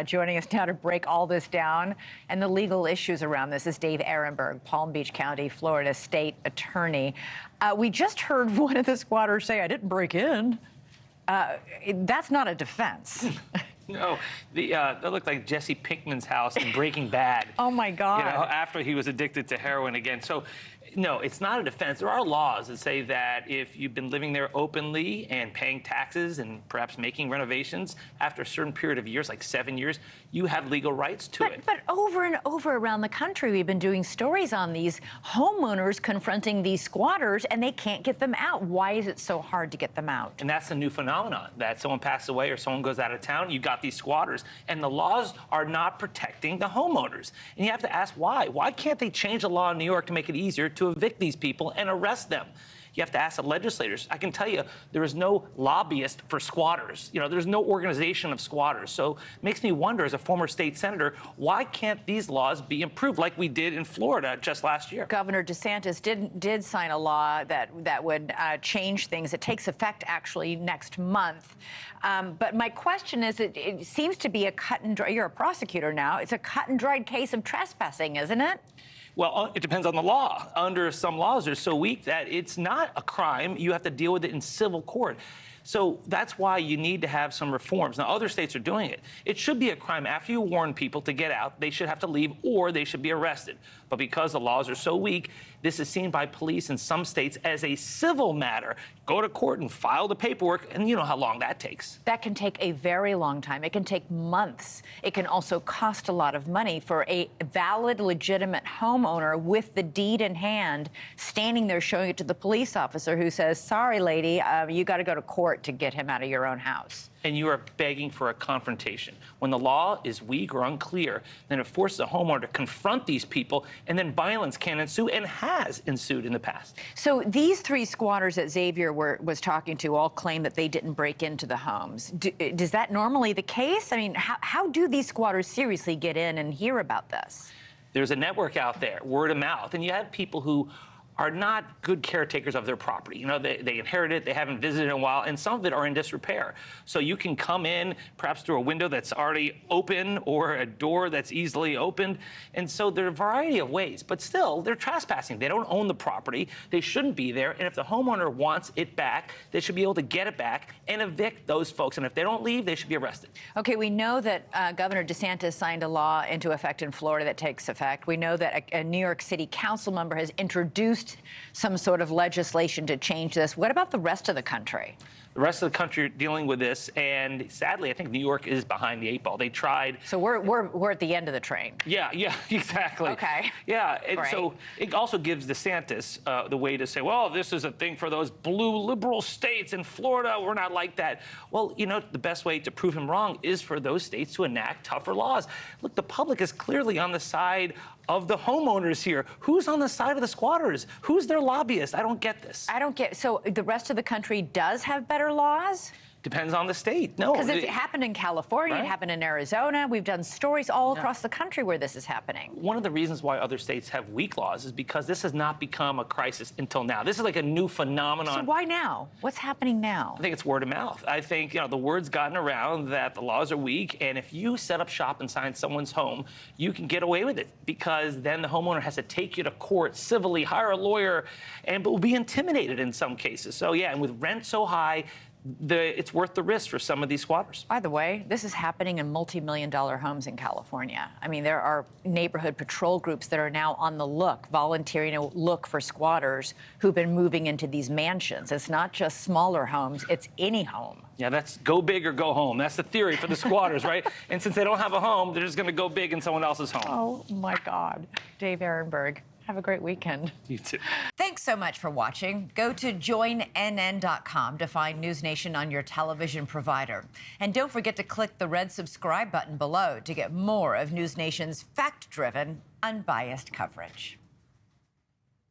Joining us now to break all this down and the legal issues around this is Dave Aronberg, Palm Beach County, Florida State Attorney. We just heard one of the squatters say, "I didn't break in." That's not a defense. No, that looked like Jesse Pinkman's house in Breaking Bad. Oh my God! You know, after he was addicted to heroin again. So, no, it's not a defense. There are laws that say that if you've been living there openly and paying taxes and perhaps making renovations after a certain period of years, like 7 years, you have legal rights to it. But over and over around the country, we've been doing stories on these homeowners confronting these squatters, and they can't get them out. Why is it so hard to get them out? And that's a new phenomenon, that someone passes away or someone goes out of town, you got these squatters, and the laws are not protecting the homeowners. And you have to ask why. Why can't they change the law in New York to make it easier to evict these people and arrest them? You have to ask the legislators. I can tell you, there is no lobbyist for squatters. You know, there's no organization of squatters. So it makes me wonder, as a former state senator, why can't these laws be improved like we did in Florida just last year? Governor DeSantis did sign a law that would change things. It takes effect actually next month. But my question is, it seems to be a cut and dry. You're a prosecutor now. It's a cut and dried case of trespassing, isn't it? Well, it depends on the law. Under some laws, they're so weak that it's not a crime. You have to deal with it in civil court. So that's why you need to have some reforms. Now, other states are doing it. It should be a crime after you warn people to get out. They should have to leave or they should be arrested. But because the laws are so weak, this is seen by police in some states as a civil matter. Go to court and file the paperwork, and you know how long that takes. That can take a very long time. It can take months. It can also cost a lot of money for a valid, legitimate homeowner with the deed in hand, standing there showing it to the police officer who says, "Sorry, lady, you got to go to court to get him out of your own house." And you are begging for a confrontation. When the law is weak or unclear, then it forces a homeowner to confront these people, and then violence can ensue and has ensued in the past. So these three squatters that Xavier was talking to all claim that they didn't break into the homes. Is that normally the case? I mean, how do these squatters seriously get in and hear about this? There's a network out there, word of mouth, and you have people who are not good caretakers of their property. You know, they inherit it, they haven't visited in a while, and some of it are in disrepair. So you can come in perhaps through a window that's already open or a door that's easily opened. And so there are a variety of ways, but still, they're trespassing. They don't own the property. They shouldn't be there. And if the homeowner wants it back, they should be able to get it back and evict those folks. And if they don't leave, they should be arrested. Okay, we know that Governor DeSantis signed a law into effect in Florida that takes effect. We know that a New York City council member has introduced some sort of legislation to change this. What about the rest of the country? The rest of the country are dealing with this, and sadly, I think New York is behind the eight ball. They tried. So we're at the end of the train. Yeah, exactly. Okay. Yeah, and Great. So it also gives DeSantis the way to say, well, this is a thing for those blue liberal states. In Florida, we're not like that. Well, you know, the best way to prove him wrong is for those states to enact tougher laws. Look, the public is clearly on the side of the homeowners here. Who's on the side of the squatters? Who's their lobbyist? I don't get this. I don't get. So the rest of the country does have better laws? Depends on the state. No. Because it happened in California, right? It happened in Arizona. We've done stories all across the country where this is happening. One of the reasons why other states have weak laws is because this has not become a crisis until now. This is like a new phenomenon. So why now? What's happening now? I think it's word of mouth. I think, you know, the word's gotten around that the laws are weak, and if you set up shop inside someone's home, you can get away with it because then the homeowner has to take you to court civilly, hire a lawyer, and will be intimidated in some cases. So, yeah, and with rent so high, it's worth the risk for some of these squatters. By the way, this is happening in multi-million-dollar homes in California. I mean, there are neighborhood patrol groups that are now on the look, volunteering to look for squatters who've been moving into these mansions. It's not just smaller homes, it's any home. Yeah, that's go big or go home. That's the theory for the squatters, right? And since they don't have a home, they're just going to go big in someone else's home. Oh, my God. Dave Aronberg. Have a great weekend. You too. Thanks so much for watching. Go to joinnn.com to find NewsNation on your television provider. And don't forget to click the red subscribe button below to get more of NewsNation's fact-driven, unbiased coverage.